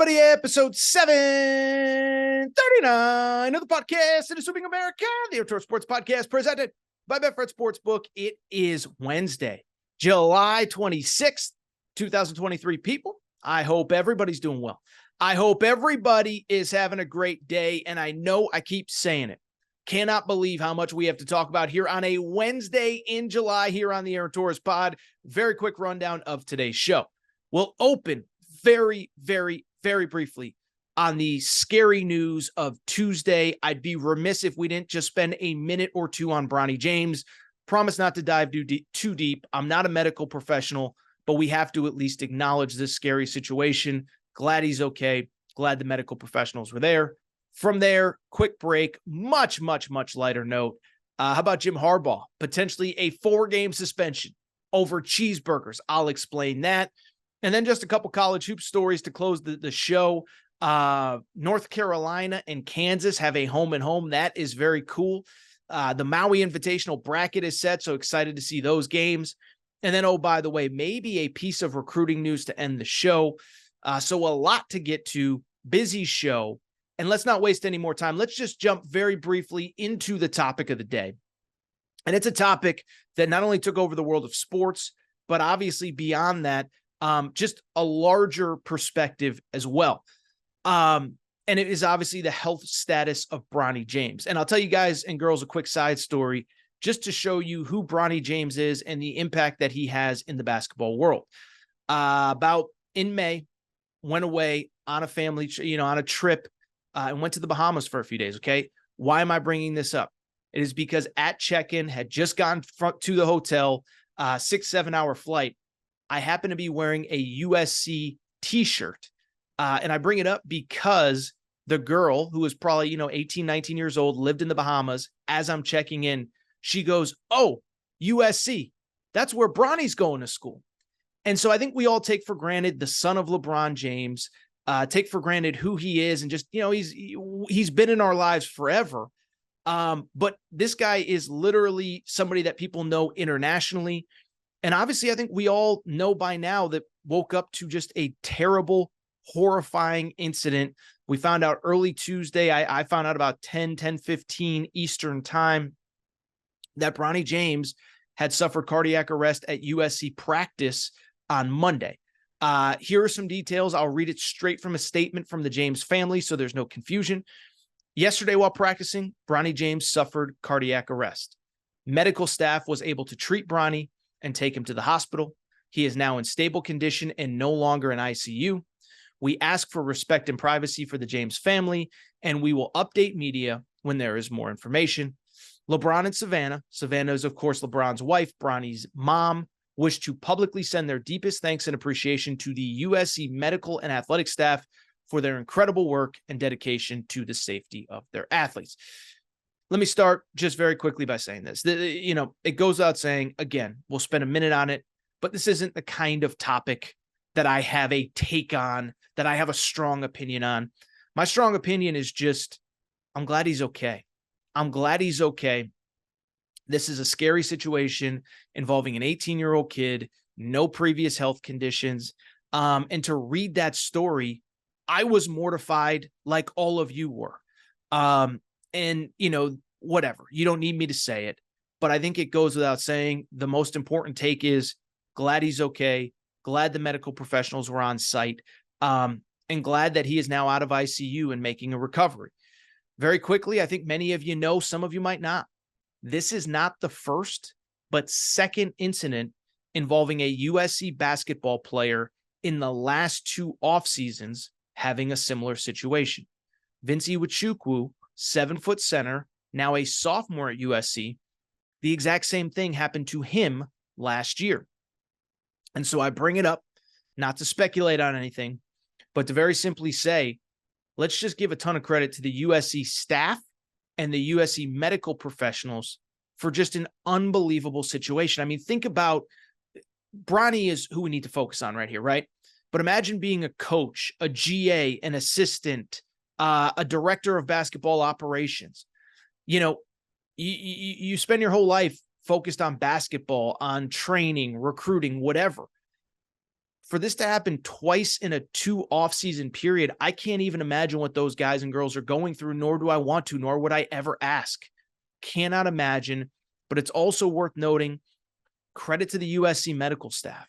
everybody. Episode 739 of the podcast in Assuming America, the Outdoor Sports Podcast presented by Betfred Sportsbook. It is Wednesday, July 26th, 2023. People, I hope everybody's doing well. I hope everybody is having a great day, and I know I keep saying it. Cannot believe how much we have to talk about here on a Wednesday in July here on the Aaron Torres pod. Very quick rundown of today's show. We'll open very briefly on the scary news of Tuesday. I'd be remiss if we didn't just spend a minute or two on Bronny James. Promise not to dive too deep. I'm not a medical professional, but we have to at least acknowledge this scary situation. Glad he's okay. Glad the medical professionals were there. From there, quick break, much lighter note. How about Jim Harbaugh? Potentially a 4-game suspension over cheeseburgers. I'll explain that. And then just a couple college hoop stories to close the show. North Carolina and Kansas have a home and home. That is very cool. The Maui Invitational bracket is set, so excited to see those games. And then, oh, by the way, maybe a piece of recruiting news to end the show. So a lot to get to. Busy show. And let's not waste any more time. Let's just jump very briefly into the topic of the day. And it's a topic that not only took over the world of sports, but obviously beyond that, just a larger perspective as well. And it is obviously the health status of Bronny James. And I'll tell you guys and girls a quick side story just to show you who Bronny James is and the impact that he has in the basketball world. About in May, went away on a family, on a trip, and went to the Bahamas for a few days. Okay. Why am I bringing this up? It is because at check-in, had just gone to the hotel, 6-7 hour flight. I happen to be wearing a USC t-shirt. And I bring it up because the girl who was probably, 18, 19 years old, lived in the Bahamas. As I'm checking in, she goes, "Oh, USC. That's where Bronny's going to school." And so I think we all take for granted the son of LeBron James, take for granted who he is. And just, he's been in our lives forever. But this guy is literally somebody that people know internationally. And obviously, I think we all know by now that woke up to just a terrible, horrifying incident. We found out early Tuesday. I found out about 10:15 Eastern time that Bronny James had suffered cardiac arrest at USC practice on Monday. Here are some details. I'll read it straight from a statement from the James family so there's no confusion. Yesterday while practicing, Bronny James suffered cardiac arrest. Medical staff was able to treat Bronny and take him to the hospital. He is now in stable condition and no longer in ICU. We ask for respect and privacy for the James family, and we will update media when there is more information. LeBron and Savannah is, of course, LeBron's wife, Bronny's mom, wish to publicly send their deepest thanks and appreciation to the USC medical and athletic staff for their incredible work and dedication to the safety of their athletes. Let me start just very quickly by saying this. It goes without saying, again, we'll spend a minute on it, but this isn't the kind of topic that I have a take on, that I have a strong opinion on. My strong opinion is just, I'm glad he's okay. I'm glad he's okay. This is a scary situation involving an 18-year-old kid, no previous health conditions. And to read that story, I was mortified like all of you were. And, whatever, you don't need me to say it, but I think it goes without saying. The most important take is glad he's okay. Glad the medical professionals were on site, and glad that he is now out of ICU and making a recovery. Very quickly, I think many of you know, some of you might not. This is not the first, but second incident involving a USC basketball player in the last 2 off seasons having a similar situation. Vince Iwuchukwu, 7-foot center, now a sophomore at USC. The exact same thing happened to him last year. And so I bring it up, not to speculate on anything, but to very simply say, let's just give a ton of credit to the USC staff and the USC medical professionals for just an unbelievable situation. I mean, think about, Bronny is who we need to focus on right here, right? But imagine being a coach, a GA, an assistant, a director of basketball operations. You spend your whole life focused on basketball, on training, recruiting, whatever. for this to happen twice in a 2 off-season period, I can't even imagine what those guys and girls are going through, nor do I want to, nor would I ever ask. Cannot imagine, but it's also worth noting, credit to the USC medical staff.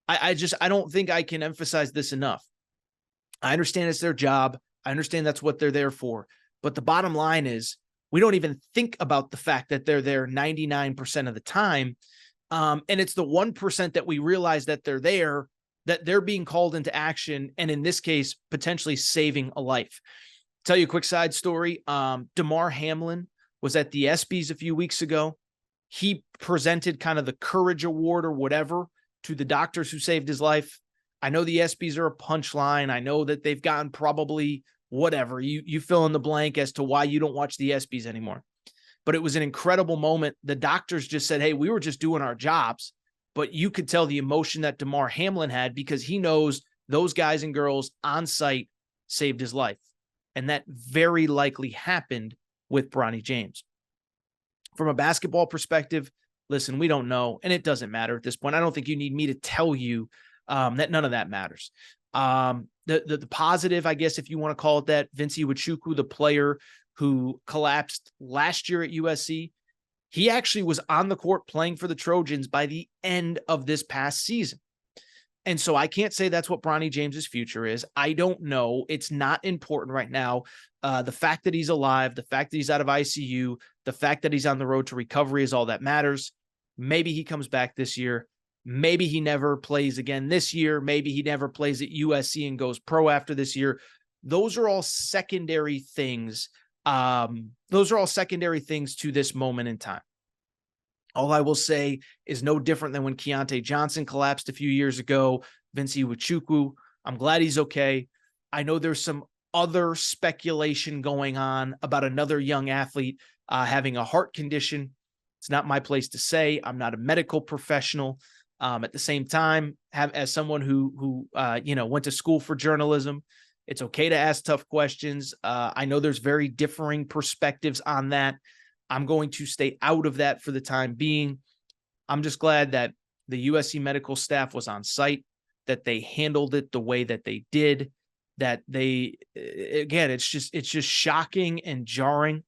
I don't think I can emphasize this enough. I understand it's their job. I understand that's what they're there for. But the bottom line is we don't even think about the fact that they're there 99% of the time. And it's the 1% that we realize that they're there, that they're being called into action. And in this case, potentially saving a life. Tell you a quick side story. Damar Hamlin was at the ESPYs a few weeks ago. He presented kind of the courage award or whatever to the doctors who saved his life. I know the ESPYs are a punchline. I know that they've gotten probably whatever. You fill in the blank as to why you don't watch the ESPYs anymore. But it was an incredible moment. The doctors just said, hey, we were just doing our jobs. But you could tell the emotion that Damar Hamlin had because he knows those guys and girls on site saved his life. And that very likely happened with Bronny James. From a basketball perspective, listen, we don't know, and it doesn't matter at this point. I don't think you need me to tell you that none of that matters. The positive, I guess, if you want to call it that, Vince Iwuchukwu, the player who collapsed last year at USC, he actually was on the court playing for the Trojans by the end of this past season. And so I can't say that's what Bronny James's future is. I don't know. It's not important right now. The fact that he's alive, the fact that he's out of ICU, the fact that he's on the road to recovery is all that matters. Maybe he comes back this year. Maybe he never plays again this year. Maybe he never plays at USC and goes pro after this year. Those are all secondary things. Those are all secondary things to this moment in time. All I will say is no different than when Keontae Johnson collapsed a few years ago. Vince Iwuchukwu, I'm glad he's okay. I know there's some other speculation going on about another young athlete having a heart condition. It's not my place to say. I'm not a medical professional. At the same time, as someone who went to school for journalism, it's okay to ask tough questions. I know there's very differing perspectives on that. I'm going to stay out of that for the time being. I'm just glad that the USC medical staff was on site, that they handled it the way that they did, that they, again, it's just shocking and jarring.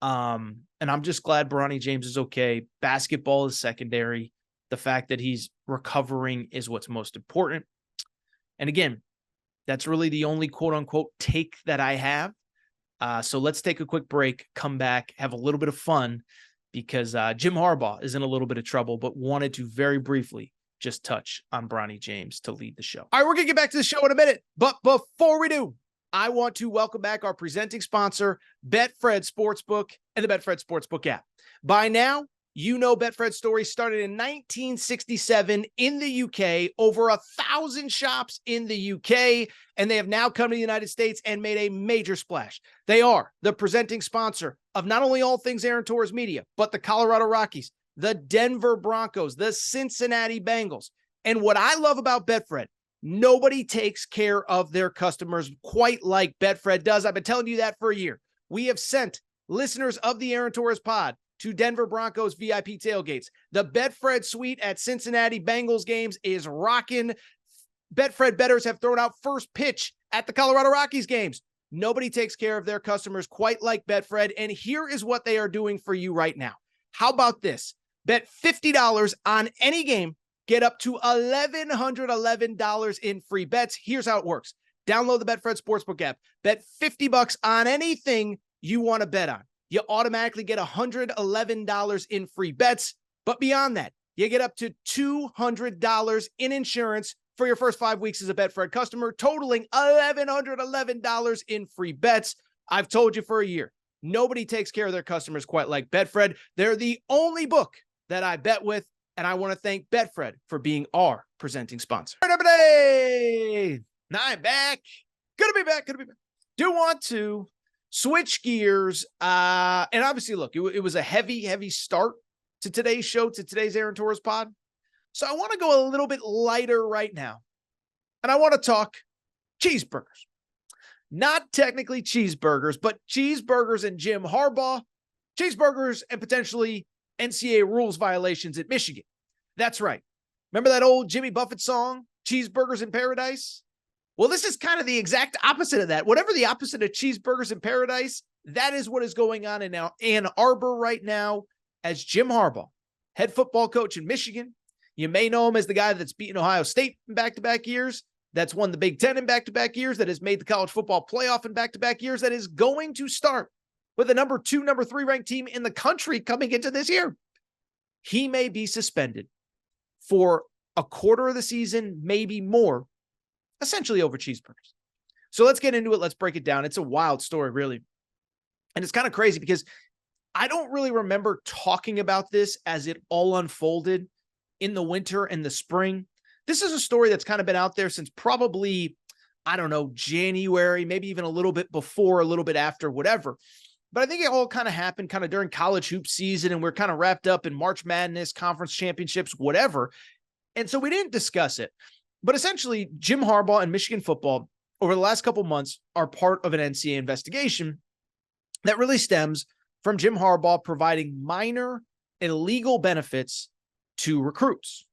And I'm just glad Bronny James is okay. Basketball is secondary. The fact that he's recovering is what's most important. And again, that's really the only quote unquote take that I have. So let's take a quick break, come back, have a little bit of fun because Jim Harbaugh is in a little bit of trouble, but wanted to very briefly just touch on Bronny James to lead the show. All right, we're going to get back to the show in a minute. But before we do, I want to welcome back our presenting sponsor, Betfred Sportsbook and the Betfred Sportsbook app. By now, you know Betfred's story started in 1967 in the UK, over 1,000 shops in the UK, and they have now come to the United States and made a major splash. They are the presenting sponsor of not only all things Aaron Torres Media, but the Colorado Rockies, the Denver Broncos, the Cincinnati Bengals. And what I love about Betfred, nobody takes care of their customers quite like Betfred does. I've been telling you that for a year. We have sent listeners of the Aaron Torres pod to Denver Broncos VIP tailgates. The Betfred suite at Cincinnati Bengals games is rocking. Betfred bettors have thrown out first pitch at the Colorado Rockies games. Nobody takes care of their customers quite like Betfred, and here is what they are doing for you right now. How about this? Bet $50 on any game, get up to $1,111 in free bets. Here's how it works. Download the Betfred Sportsbook app. Bet $50 on anything you want to bet on. You automatically get $111 in free bets. But beyond that, you get up to $200 in insurance for your first 5 weeks as a Betfred customer, totaling $1,111 in free bets. I've told you for a year, nobody takes care of their customers quite like Betfred. They're the only book that I bet with, and I want to thank Betfred for being our presenting sponsor. All right, everybody. Now I'm back. Gonna be back. Do want to switch gears. And obviously, look, it was a heavy start to today's show, to today's Aaron Torres pod. So I want to go a little bit lighter right now. And I want to talk cheeseburgers. Not technically cheeseburgers, but cheeseburgers and Jim Harbaugh, cheeseburgers and potentially NCAA rules violations at Michigan. That's right. Remember that old Jimmy Buffett song, cheeseburgers in paradise? Well, this is kind of the exact opposite of that. Whatever the opposite of cheeseburgers in paradise, that is what is going on in Ann Arbor right now as Jim Harbaugh, head football coach in Michigan. You may know him as the guy that's beaten Ohio State in back-to-back years, that's won the Big Ten in back-to-back years, that has made the college football playoff in back-to-back years, that is going to start with a number 2, number 3 ranked team in the country coming into this year. He may be suspended for a quarter of the season, maybe more, essentially over cheeseburgers. So let's get into it. Let's break it down. It's a wild story, really. And it's kind of crazy because I don't really remember talking about this as it all unfolded in the winter and the spring. This is a story that's kind of been out there since probably, I don't know, January, maybe even a little bit before, a little bit after, whatever. But I think it all kind of happened kind of during college hoop season, and we're kind of wrapped up in March Madness, conference championships, whatever. And so we didn't discuss it. But essentially, Jim Harbaugh and Michigan football over the last couple months are part of an NCAA investigation that really stems from Jim Harbaugh providing minor illegal benefits to recruits.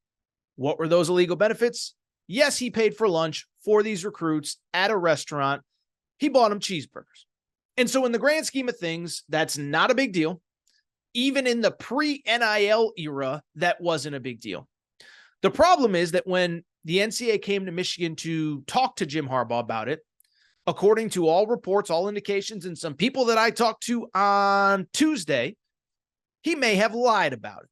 What were those illegal benefits? Yes, he paid for lunch for these recruits at a restaurant. He bought them cheeseburgers. And so in the grand scheme of things, that's not a big deal. Even in the pre-NIL era, that wasn't a big deal. The problem is that when the NCAA came to Michigan to talk to Jim Harbaugh about it, according to all reports, all indications, and some people that I talked to on Tuesday, he may have lied about it.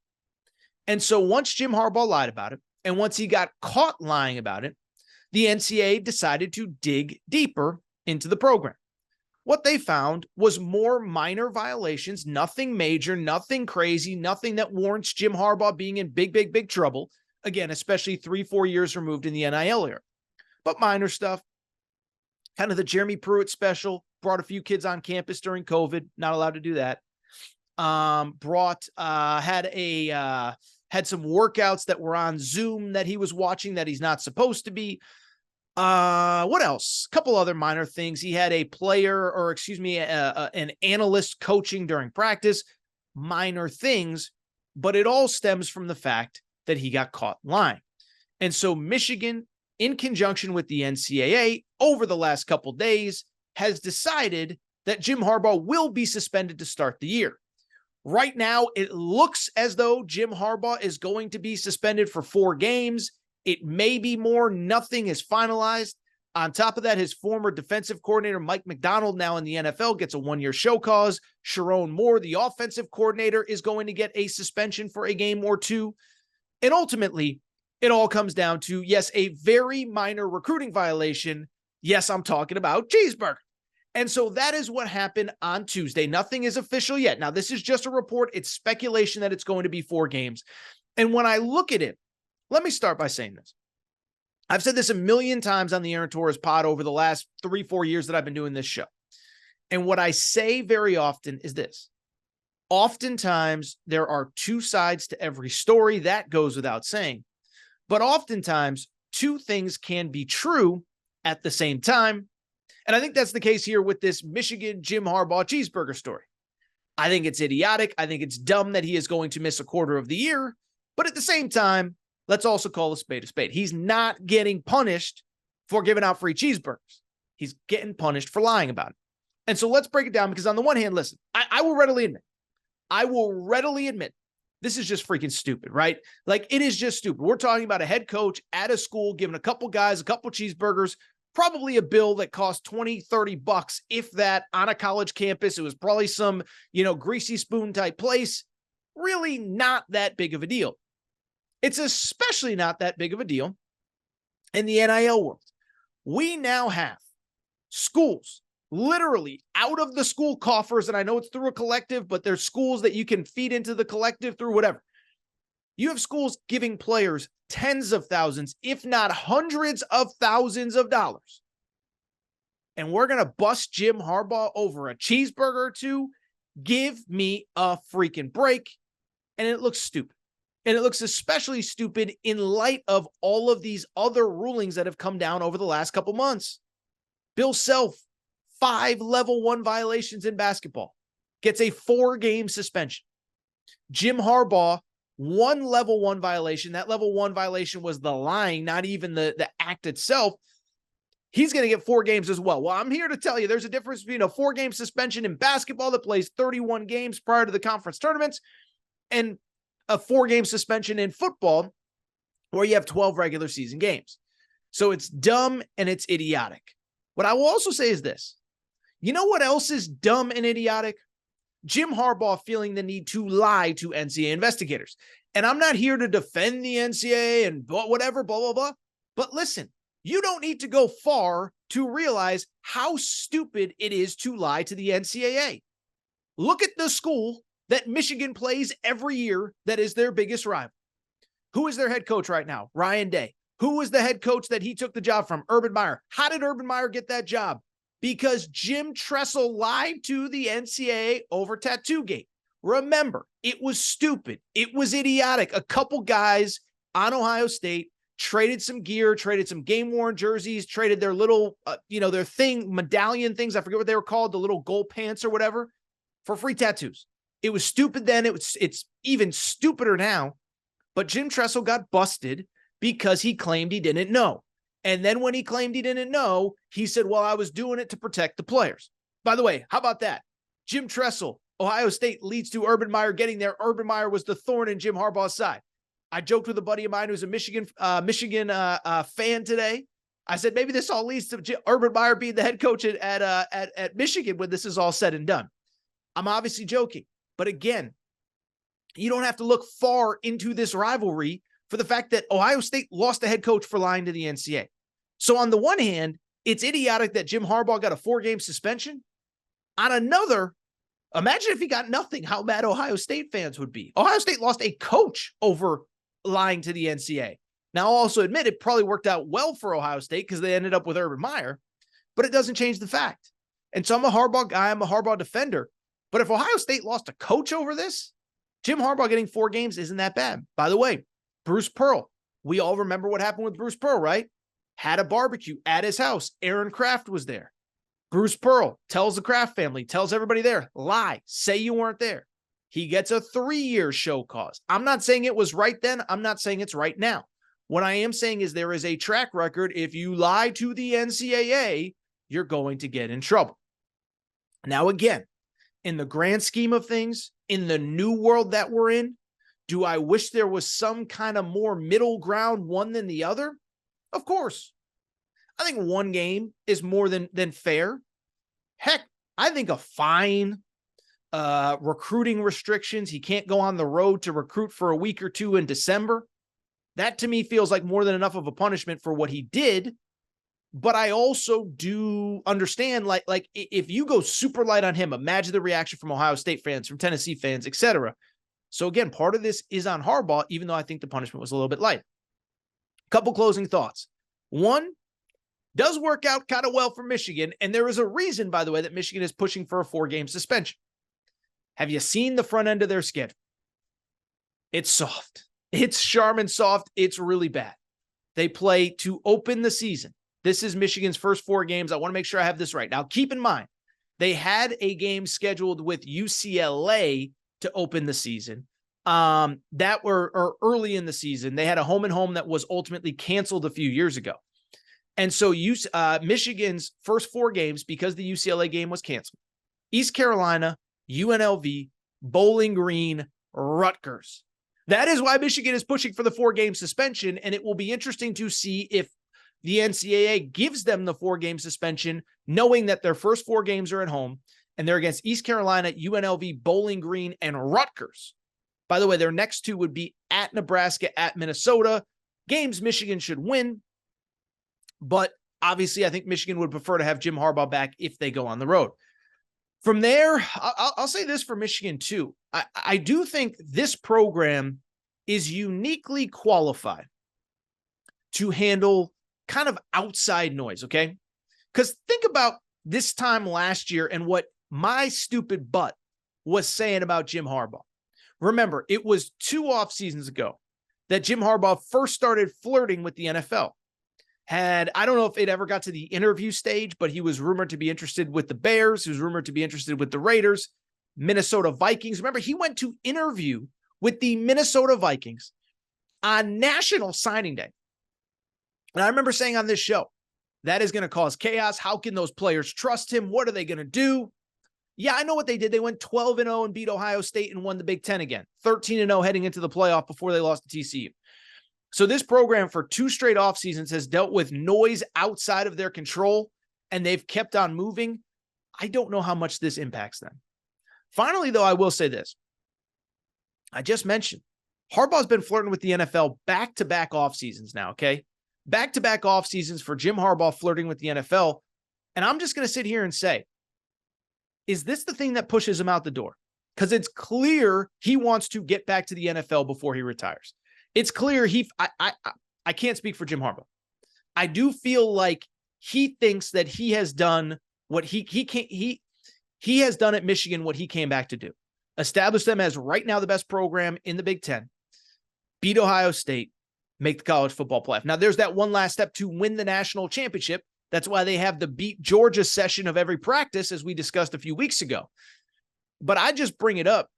And so once Jim Harbaugh lied about it, and once he got caught lying about it, the NCAA decided to dig deeper into the program. What they found was more minor violations, nothing major, nothing crazy, nothing that warrants Jim Harbaugh being in big trouble. Again, especially 3-4 years removed in the NIL era. But minor stuff, kind of the Jeremy Pruitt special, brought a few kids on campus during COVID, not allowed to do that. Had some workouts that were on Zoom that he was watching that he's not supposed to be. What else? A couple other minor things. He had a player, or excuse me, an analyst coaching during practice. Minor things, but it all stems from the fact that he got caught lying. And so Michigan, in conjunction with the NCAA, over the last couple days, has decided that Jim Harbaugh will be suspended to start the year. Right now, it looks as though Jim Harbaugh is going to be suspended for 4 games. It may be more. Nothing is finalized. On top of that, his former defensive coordinator, Mike Macdonald, now in the NFL, gets a 1-year show cause. Sharon Moore, the offensive coordinator, is going to get a suspension for a game or 2. And ultimately, it all comes down to, yes, a very minor recruiting violation. Yes, I'm talking about cheeseburger. And so that is what happened on Tuesday. Nothing is official yet. Now, this is just a report. It's speculation that it's going to be 4 games. And when I look at it, let me start by saying this. I've said this a million times on the Aaron Torres pod over the last 3-4 years that I've been doing this show. And what I say very often is this. Oftentimes, there are 2 sides to every story. That goes without saying. But oftentimes, 2 things can be true at the same time. And I think that's the case here with this Michigan Jim Harbaugh cheeseburger story. I think it's idiotic. I think it's dumb that he is going to miss a quarter of the year. But at the same time, let's also call a spade a spade. He's not getting punished for giving out free cheeseburgers. He's getting punished for lying about it. And so let's break it down, because on the one hand, listen, I will readily admit, this is just freaking stupid, right? Like, it is just stupid. We're talking about a head coach at a school giving a couple guys a couple cheeseburgers, probably a bill that cost $20-$30, if that, on a college campus. It was probably some, greasy spoon type place. Really not that big of a deal. It's especially not that big of a deal in the NIL world. We now have schools literally out of the school coffers, and I know it's through a collective, but there's schools that you can feed into the collective through whatever. You have schools giving players tens of thousands, if not hundreds of thousands of dollars. And we're going to bust Jim Harbaugh over a cheeseburger or 2. Give me a freaking break. And it looks stupid. And it looks especially stupid in light of all of these other rulings that have come down over the last couple months. Bill Self, 5 level 1 violations in basketball, gets a 4-game suspension. Jim Harbaugh one level 1 violation. That level 1 violation was the lying, not even the act itself. He's going to get 4 games as well. Well, I'm here to tell you there's a difference between a 4-game suspension in basketball that plays 31 games prior to the conference tournaments and a 4-game suspension in football where you have 12 regular season games. So it's dumb and it's idiotic. What I will also say is this. You know what else is dumb and idiotic? Jim Harbaugh feeling the need to lie to NCAA investigators. And I'm not here to defend the NCAA and whatever, blah, blah, blah. But listen, you don't need to go far to realize how stupid it is to lie to the NCAA. Look at the school that Michigan plays every year that is their biggest rival. Who is their head coach right now? Ryan Day. Who was the head coach that he took the job from? Urban Meyer. How did Urban Meyer get that job? Because Jim Tressel lied to the NCAA over Tattoo-Gate. Remember, it was stupid. It was idiotic. A couple guys on Ohio State traded some gear, traded some game-worn jerseys, traded their little, their medallion things. I forget what they were called, the little gold pants or whatever, for free tattoos. It was stupid then. It's even stupider now. But Jim Tressel got busted because he claimed he didn't know. And then when he claimed he didn't know, he said, well, I was doing it to protect the players. By the way, how about that? Jim Tressel, Ohio State leads to Urban Meyer getting there. Urban Meyer was the thorn in Jim Harbaugh's side. I joked with a buddy of mine who's a Michigan fan today. I said, maybe this all leads to Urban Meyer being the head coach at Michigan when this is all said and done. I'm obviously joking. But again, you don't have to look far into this rivalry for the fact that Ohio State lost a head coach for lying to the NCAA. So on the one hand, it's idiotic that Jim Harbaugh got a 4-game suspension. On another, imagine if he got nothing, how mad Ohio State fans would be. Ohio State lost a coach over lying to the NCAA. Now, I'll also admit it probably worked out well for Ohio State because they ended up with Urban Meyer, but it doesn't change the fact. And so I'm a Harbaugh guy. I'm a Harbaugh defender. But if Ohio State lost a coach over this, Jim Harbaugh getting 4 games isn't that bad. By the way, Bruce Pearl, we all remember what happened with Bruce Pearl, right? Had a barbecue at his house. Aaron Kraft was there. Bruce Pearl tells the Kraft family, tells everybody there, lie, say you weren't there. He gets a 3-year show cause. I'm not saying it was right then. I'm not saying it's right now. What I am saying is there is a track record. If you lie to the NCAA, you're going to get in trouble. Now, again, in the grand scheme of things, in the new world that we're in, do I wish there was some kind of more middle ground one than the other? Of course. I think 1 game is more than fair. Heck, I think a fine, recruiting restrictions. He can't go on the road to recruit for a week or 2 in December. That to me feels like more than enough of a punishment for what he did. But I also do understand, like if you go super light on him, imagine the reaction from Ohio State fans, from Tennessee fans, etc. So again, part of this is on Harbaugh, even though I think the punishment was a little bit light. Couple closing thoughts. 1, does work out kind of well for Michigan. And there is a reason, by the way, that Michigan is pushing for a 4-game suspension. Have you seen the front end of their schedule? It's soft. It's Charmin soft. It's really bad. They play to open the season. This is Michigan's first 4 games. I want to make sure I have this right. Now, keep in mind, they had a game scheduled with UCLA to open the season. That were early in the season. They had a home and home that was ultimately canceled a few years ago. And so Michigan's first 4 games, because the UCLA game was canceled, East Carolina, UNLV, Bowling Green, Rutgers. That is why Michigan is pushing for the 4-game suspension. And it will be interesting to see if the NCAA gives them the 4-game suspension, knowing that their first 4 games are at home and they're against East Carolina, UNLV, Bowling Green, and Rutgers. By the way, their next 2 would be at Nebraska, at Minnesota. Games Michigan should win. But obviously, I think Michigan would prefer to have Jim Harbaugh back if they go on the road. From there, I'll say this for Michigan too. I do think this program is uniquely qualified to handle kind of outside noise, okay? Because think about this time last year and what my stupid butt was saying about Jim Harbaugh. Remember, it was 2 off seasons ago that Jim Harbaugh first started flirting with the NFL. I don't know if it ever got to the interview stage, but he was rumored to be interested with the Bears. He was rumored to be interested with the Raiders, Minnesota Vikings. Remember, he went to interview with the Minnesota Vikings on National Signing Day. And I remember saying on this show, that is going to cause chaos. How can those players trust him? What are they going to do? Yeah, I know what they did. They went 12-0 and beat Ohio State and won the Big Ten again. 13-0 heading into the playoff before they lost to TCU. So this program for 2 straight off seasons has dealt with noise outside of their control, and they've kept on moving. I don't know how much this impacts them. Finally, though, I will say this. I just mentioned Harbaugh's been flirting with the NFL back-to-back off seasons now, okay? Back-to-back off seasons for Jim Harbaugh flirting with the NFL. And I'm just going to sit here and say, is this the thing that pushes him out the door? Because it's clear he wants to get back to the NFL before he retires. It's clear I can't speak for Jim Harbaugh. I do feel like he thinks that he has done what he has done at Michigan, what he came back to do. Establish them as right now the best program in the Big Ten, beat Ohio State, make the college football playoff. Now, there's that one last step to win the national championship. That's why they have the beat Georgia session of every practice, as we discussed a few weeks ago. But I just bring it up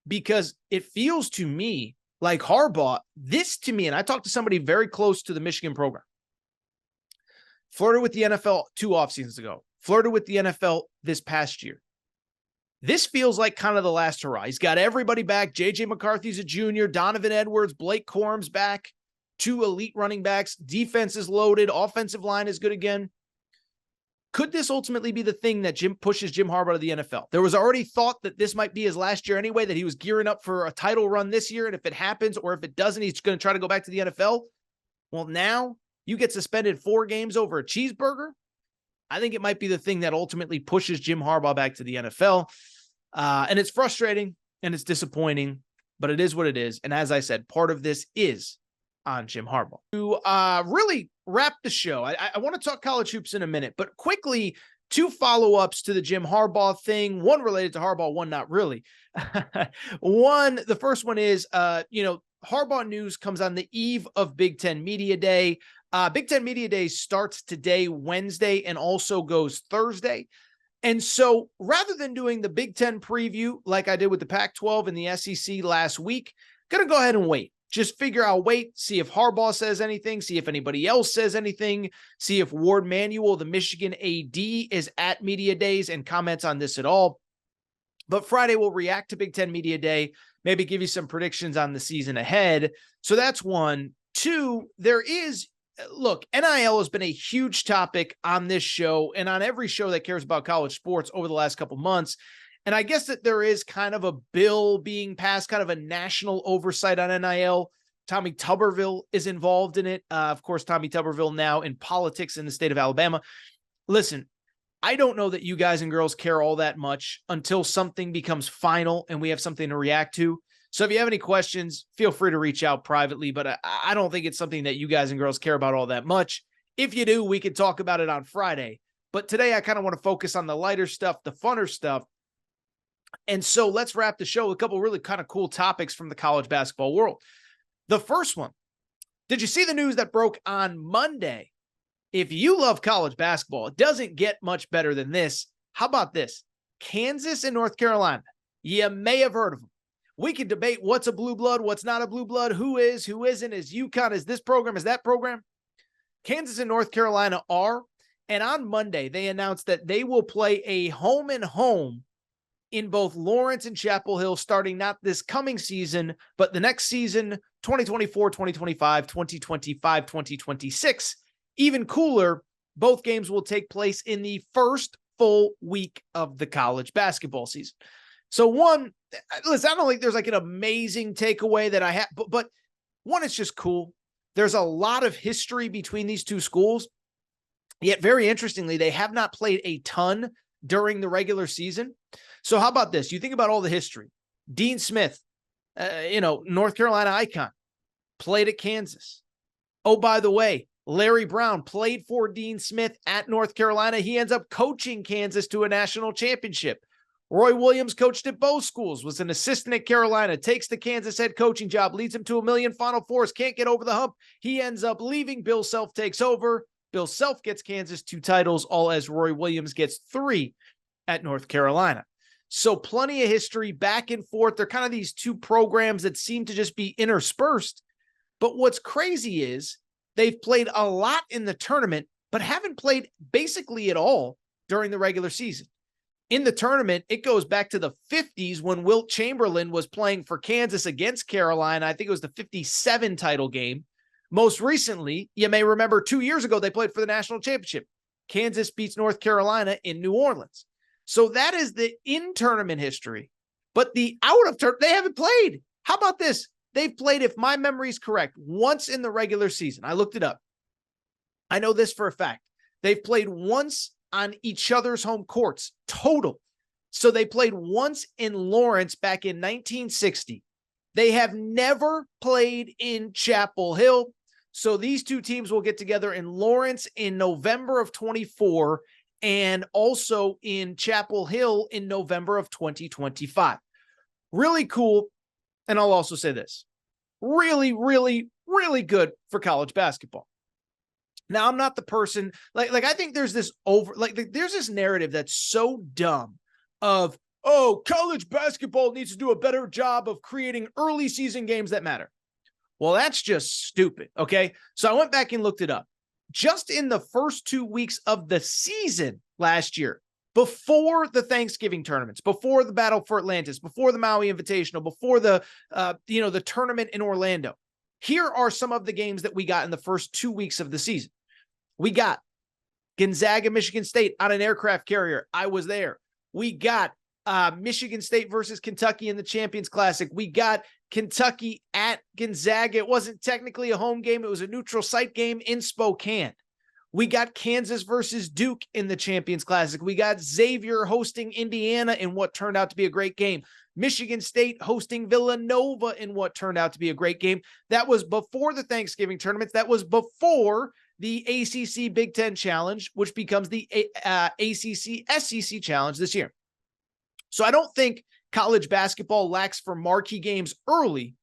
because it feels to me like Harbaugh, this to me, and I talked to somebody very close to the Michigan program, flirted with the NFL 2 off seasons ago, flirted with the NFL this past year. This feels like kind of the last hurrah. He's got everybody back. J.J. McCarthy's a junior. Donovan Edwards, Blake Corum's back. 2 elite running backs. Defense is loaded. Offensive line is good again. Could this ultimately be the thing that pushes Jim Harbaugh to the NFL? There was already thought that this might be his last year anyway, that he was gearing up for a title run this year, and if it happens or if it doesn't, he's going to try to go back to the NFL. Well, now you get suspended 4 games over a cheeseburger. I think it might be the thing that ultimately pushes Jim Harbaugh back to the NFL. And it's frustrating and it's disappointing, but it is what it is. And as I said, part of this is on Jim Harbaugh. To really wrap the show, I want to talk college hoops in a minute, but quickly, 2 follow-ups to the Jim Harbaugh thing, one related to Harbaugh, one not really. The first one is, Harbaugh news comes on the eve of Big Ten Media Day. Big Ten Media Day starts today, Wednesday, and also goes Thursday. And so rather than doing the Big Ten preview like I did with the Pac-12 and the SEC last week, going to go ahead and wait. Just figure out, see if Harbaugh says anything, see if anybody else says anything, see if Ward Manuel, the Michigan AD, is at Media Days and comments on this at all. But Friday we'll react to Big Ten Media Day, maybe give you some predictions on the season ahead. So that's 1. 2, there is, look, NIL has been a huge topic on this show and on every show that cares about college sports over the last couple months. And I guess that there is kind of a bill being passed, kind of a national oversight on NIL. Tommy Tuberville is involved in it. Of course, Tommy Tuberville now in politics in the state of Alabama. Listen, I don't know that you guys and girls care all that much until something becomes final and we have something to react to. So if you have any questions, feel free to reach out privately, but I don't think it's something that you guys and girls care about all that much. If you do, we can talk about it on Friday. But today I kind of want to focus on the lighter stuff, the funner stuff. And so let's wrap the show with a couple really kind of cool topics from the college basketball world. The first one, did you see the news that broke on Monday? If you love college basketball, it doesn't get much better than this. How about this? Kansas and North Carolina. You may have heard of them. We could debate what's a blue blood, what's not a blue blood, who is, who isn't, is UConn, is this program, is that program? Kansas and North Carolina are. And on Monday, they announced that they will play a home and home in both Lawrence and Chapel Hill, starting not this coming season, but the next season, 2024, 2025, 2025, 2026. Even cooler, both games will take place in the first full week of the college basketball season. So listen, I don't think there's like an amazing takeaway that I have, but one, it's just cool. There's a lot of history between these 2 schools, yet very interestingly, they have not played a ton during the regular season. So how about this? You think about all the history. Dean Smith, North Carolina icon, played at Kansas. Oh, by the way, Larry Brown played for Dean Smith at North Carolina. He ends up coaching Kansas to a national championship. Roy Williams coached at both schools, was an assistant at Carolina, takes the Kansas head coaching job, leads him to $1 million Final Fours, can't get over the hump. He ends up leaving. Bill Self takes over. Bill Self gets Kansas 2 titles, all as Roy Williams gets 3 at North Carolina. So plenty of history back and forth. They're kind of these two programs that seem to just be interspersed. But what's crazy is they've played a lot in the tournament, but haven't played basically at all during the regular season. In the tournament, it goes back to the 50s when Wilt Chamberlain was playing for Kansas against Carolina. I think it was the 57 title game. Most recently, you may remember 2 years ago, they played for the national championship. Kansas beats North Carolina in New Orleans. So that is the in-tournament history. But the out-of-tournament, they haven't played. How about this? They've played, if my memory is correct, once in the regular season. I looked it up. I know this for a fact. They've played once on each other's home courts total. So they played once in Lawrence back in 1960. They have never played in Chapel Hill. So these two teams will get together in Lawrence in November of 24 and also in Chapel Hill in November of 2025. Really cool. And I'll also say this. Really, really, really good for college basketball. Now, I'm not the person, like I think there's this there's this narrative that's so dumb of, oh, college basketball needs to do a better job of creating early season games that matter. Well, that's just stupid, okay? So I went back and looked it up. Just in the first 2 weeks of the season last year, before the Thanksgiving tournaments, before the Battle for Atlantis, before the Maui Invitational, before the tournament in Orlando, here are some of the games that we got in the first 2 weeks of the season. We got Gonzaga, Michigan State on an aircraft carrier. I was there. We got Michigan State versus Kentucky in the Champions Classic. We got Kentucky at Gonzaga. It wasn't technically a home game. It was a neutral site game in Spokane. We got Kansas versus Duke in the Champions Classic. We got Xavier hosting Indiana in what turned out to be a great game. Michigan State hosting Villanova in what turned out to be a great game. That was before the Thanksgiving tournaments. That was before the ACC Big Ten Challenge, which becomes the ACC SEC Challenge this year. So I don't think college basketball lacks for marquee games early,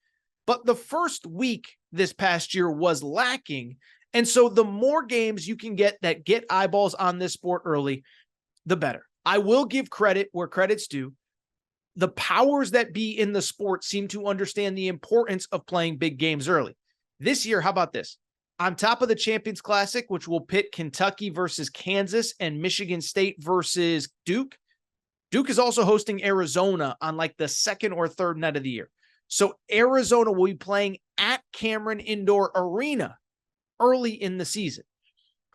but the first week this past year was lacking. And so the more games you can get that get eyeballs on this sport early, the better. I will give credit where credit's due. The powers that be in the sport seem to understand the importance of playing big games early. This year, how about this? On top of the Champions Classic, which will pit Kentucky versus Kansas and Michigan State versus Duke, Duke is also hosting Arizona on like the second or third night of the year. So Arizona will be playing at Cameron Indoor Arena early in the season.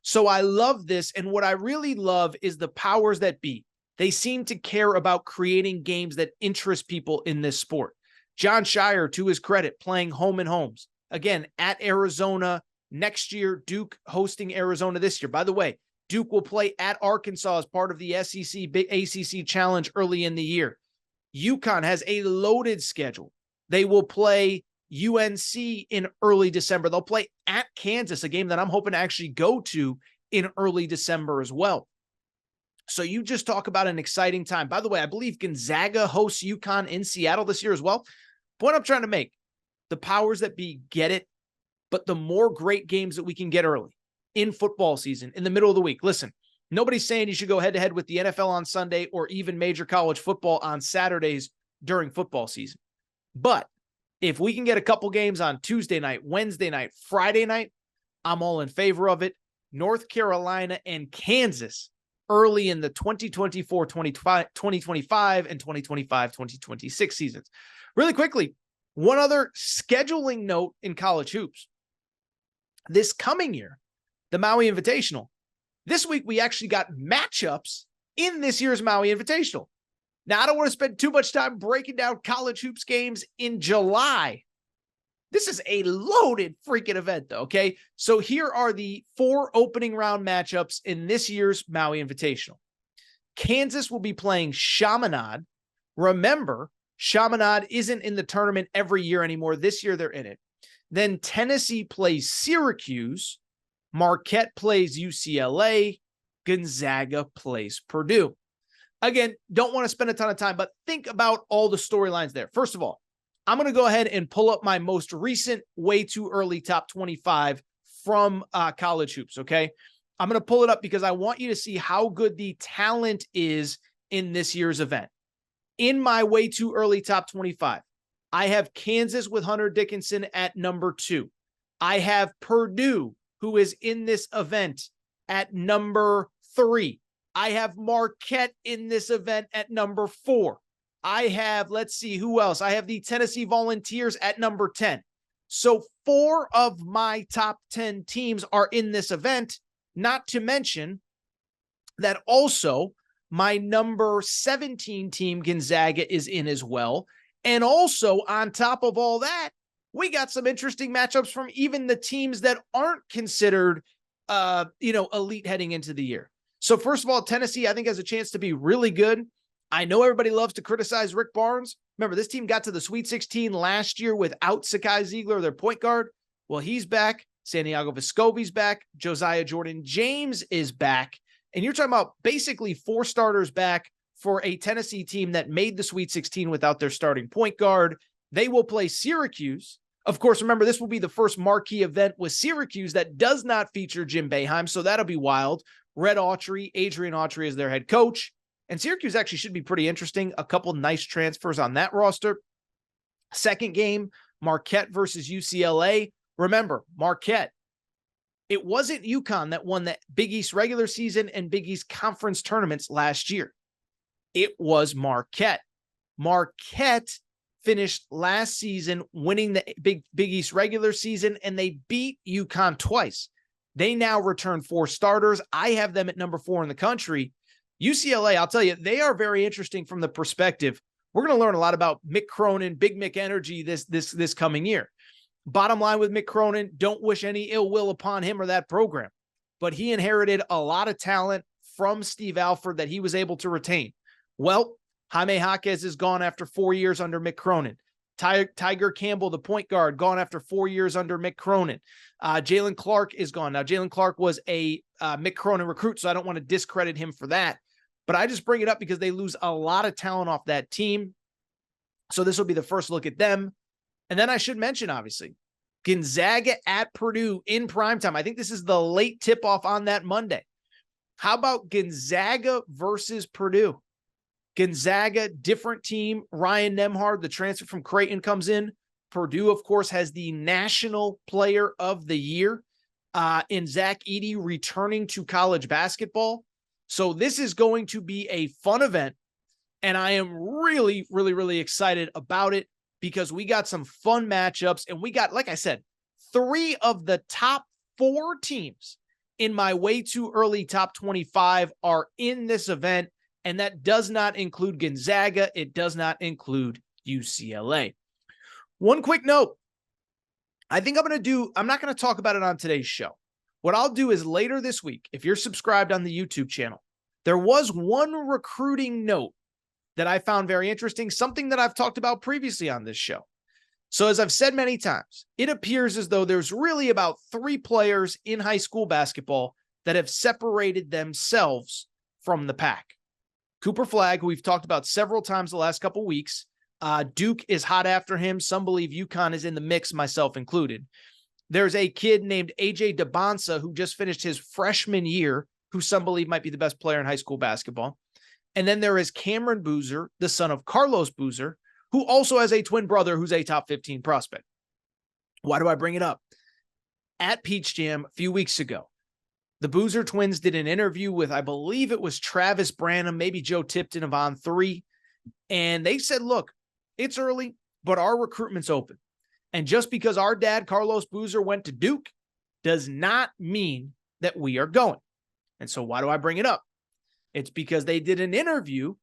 So I love this. And what I really love is the powers that be. They seem to care about creating games that interest people in this sport. John Shire, to his credit, playing home and homes. Again, at Arizona next year, Duke hosting Arizona this year. By the way, Duke will play at Arkansas as part of the SEC Big ACC Challenge early in the year. UConn has a loaded schedule. They will play UNC in early December. They'll play at Kansas, a game that I'm hoping to actually go to in early December as well. So you just talk about an exciting time. By the way, I believe Gonzaga hosts UConn in Seattle this year as well. Point I'm trying to make, the powers that be get it, but the more great games that we can get early in football season, in the middle of the week. Listen, nobody's saying you should go head-to-head with the NFL on Sunday or even major college football on Saturdays during football season. But if we can get a couple games on Tuesday night, Wednesday night, Friday night, I'm all in favor of it. North Carolina and Kansas early in the 2024, 2025, and 2025-2026 seasons. Really quickly, one other scheduling note in college hoops. This coming year, the Maui Invitational. This week, we actually got matchups in this year's Maui Invitational. Now, I don't want to spend too much time breaking down college hoops games in July. This is a loaded freaking event, though, okay? So here are the 4 opening round matchups in this year's Maui Invitational. Kansas will be playing Chaminade. Remember, Chaminade isn't in the tournament every year anymore. This year, they're in it. Then Tennessee plays Syracuse. Marquette plays UCLA. Gonzaga plays Purdue. Again, don't want to spend a ton of time, but think about all the storylines there. First of all, I'm going to go ahead and pull up my most recent way too early top 25 from college hoops, okay? I'm going to pull it up because I want you to see how good the talent is in this year's event. In my way too early top 25, I have Kansas with Hunter Dickinson at number 2. I have Purdue, who is in this event, at number 3. I have Marquette in this event at number 4. I have, let's see, who else? I have the Tennessee Volunteers at number 10. So 4 of my top 10 teams are in this event, not to mention that also my number 17 team, Gonzaga, is in as well. And also on top of all that, we got some interesting matchups from even the teams that aren't considered, elite heading into the year. So first of all, Tennessee, I think, has a chance to be really good. I know everybody loves to criticize Rick Barnes. Remember, this team got to the Sweet 16 last year without Sakai Ziegler, their point guard. Well, he's back. Santiago Vescovi's back. Josiah Jordan-James is back. And you're talking about basically 4 starters back for a Tennessee team that made the Sweet 16 without their starting point guard. They will play Syracuse. Of course, remember, this will be the first marquee event with Syracuse that does not feature Jim Boeheim, so that'll be wild. Red Autry, Adrian Autry is their head coach. And Syracuse actually should be pretty interesting. A couple nice transfers on that roster. Second game, Marquette versus UCLA. Remember, Marquette, it wasn't UConn that won the Big East regular season and Big East conference tournaments last year. It was Marquette. Marquette finished last season winning the Big East regular season, and they beat UConn twice. They now return 4 starters. I have them at number 4 in the country. UCLA, I'll tell you, they are very interesting from the perspective. We're going to learn a lot about Mick Cronin, Big Mick energy this coming year. Bottom line with Mick Cronin, don't wish any ill will upon him or that program. But he inherited a lot of talent from Steve Alford that he was able to retain. Well, Jaime Jaquez is gone after 4 years under Mick Cronin. Tiger Campbell, the point guard, gone after 4 years under Mick Cronin. Jalen Clark is gone. Now, Jalen Clark was a Mick Cronin recruit, so I don't want to discredit him for that. But I just bring it up because they lose a lot of talent off that team. So this will be the first look at them. And then I should mention, obviously, Gonzaga at Purdue in primetime. I think this is the late tip-off on that Monday. How about Gonzaga versus Purdue? Gonzaga, different team. Ryan Nembhard, the transfer from Creighton, comes in. Purdue, of course, has the National Player of the Year in Zach Edey returning to college basketball. So this is going to be a fun event, and I am really, really, really excited about it because we got some fun matchups, and we got, like I said, 3 of the top 4 teams in my way too early top 25 are in this event, and that does not include Gonzaga. It does not include UCLA. One quick note. I'm not going to talk about it on today's show. What I'll do is later this week, if you're subscribed on the YouTube channel, there was one recruiting note that I found very interesting, something that I've talked about previously on this show. So as I've said many times, it appears as though there's really about 3 players in high school basketball that have separated themselves from the pack. Cooper Flagg, who we've talked about several times the last couple weeks. Duke is hot after him. Some believe UConn is in the mix, myself included. There's a kid named AJ DeBonsa who just finished his freshman year, who some believe might be the best player in high school basketball. And then there is Cameron Boozer, the son of Carlos Boozer, who also has a twin brother who's a top 15 prospect. Why do I bring it up? At Peach Jam a few weeks ago, the Boozer twins did an interview with, I believe it was Travis Branham, maybe Joe Tipton of On3. And they said, look, it's early, but our recruitment's open. And just because our dad, Carlos Boozer, went to Duke does not mean that we are going. And so why do I bring it up? It's because they did an interview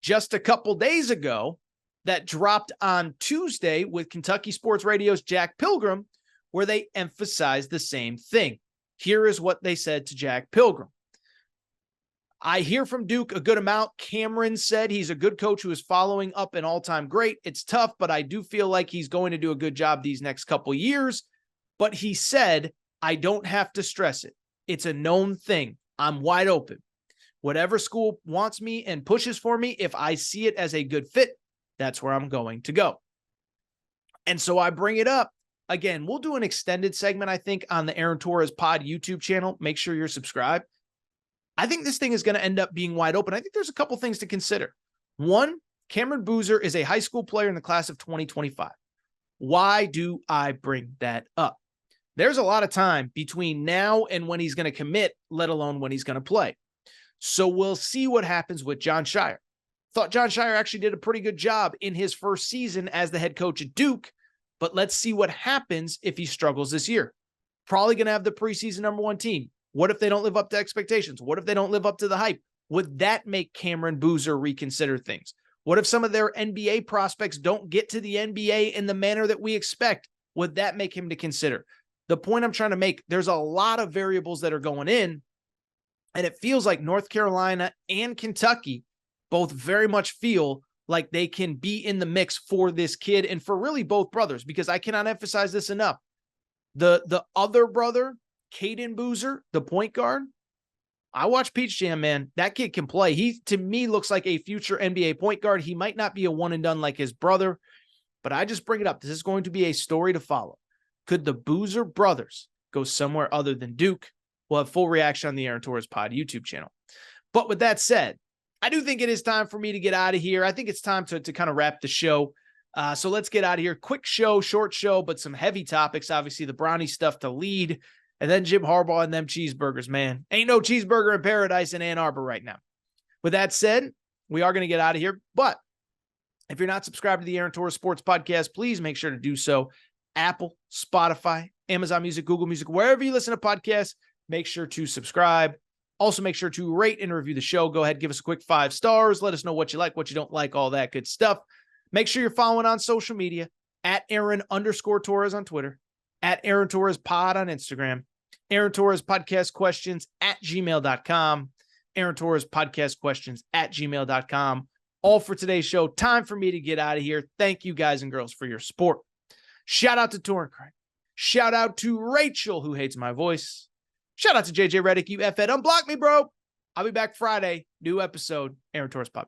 just a couple days ago that dropped on Tuesday with Kentucky Sports Radio's Jack Pilgrim, where they emphasized the same thing. Here is what they said to Jack Pilgrim. I hear from Duke a good amount. Cameron said he's a good coach who is following up an all-time great. It's tough, but I do feel like he's going to do a good job these next couple years. But he said, I don't have to stress it. It's a known thing. I'm wide open. Whatever school wants me and pushes for me, if I see it as a good fit, that's where I'm going to go. And so I bring it up. Again, we'll do an extended segment, I think, on the Aaron Torres Pod YouTube channel. Make sure you're subscribed. I think this thing is going to end up being wide open. I think there's a couple things to consider. One, Cameron Boozer is a high school player in the class of 2025. Why do I bring that up? There's a lot of time between now and when he's going to commit, let alone when he's going to play. So we'll see what happens with Jon Scheyer. Thought Jon Scheyer actually did a pretty good job in his first season as the head coach at Duke, but let's see what happens if he struggles this year. Probably going to have the preseason number one team. What if they don't live up to expectations? What if they don't live up to the hype? Would that make Cameron Boozer reconsider things? What if some of their NBA prospects don't get to the NBA in the manner that we expect? Would that make him to consider? The point I'm trying to make, there's a lot of variables that are going in, and it feels like North Carolina and Kentucky both very much feel like they can be in the mix for this kid and for really both brothers, because I cannot emphasize this enough. The other brother, Caden Boozer, the point guard, I watch Peach Jam, man. That kid can play. He, to me, looks like a future NBA point guard. He might not be a one and done like his brother, but I just bring it up. This is going to be a story to follow. Could the Boozer brothers go somewhere other than Duke? We'll have full reaction on the Aaron Torres Pod YouTube channel. But with that said, I do think it is time for me to get out of here. I think it's time to kind of wrap the show. So let's get out of here. Quick show, short show, but some heavy topics. Obviously, the Bronny stuff to lead. And then Jim Harbaugh and them cheeseburgers, man. Ain't no cheeseburger in paradise in Ann Arbor right now. With that said, we are going to get out of here. But if you're not subscribed to the Aaron Torres Sports Podcast, please make sure to do so. Apple, Spotify, Amazon Music, Google Music, wherever you listen to podcasts, make sure to subscribe. Also, make sure to rate and review the show. Go ahead, give us a quick 5 stars. Let us know what you like, what you don't like, all that good stuff. Make sure you're following on social media at Aaron_Torres on Twitter, at Aaron Torres Pod on Instagram, Aaron Torres Podcast Questions at gmail.com, Aaron Torres Podcast Questions at gmail.com. All for today's show. Time for me to get out of here. Thank you guys and girls for your support. Shout out to Torrin Craig. Shout out to Rachel, who hates my voice. Shout out to JJ Redick. You F-Ed. Unblock me, bro. I'll be back Friday. New episode, Aaron Torres Pod.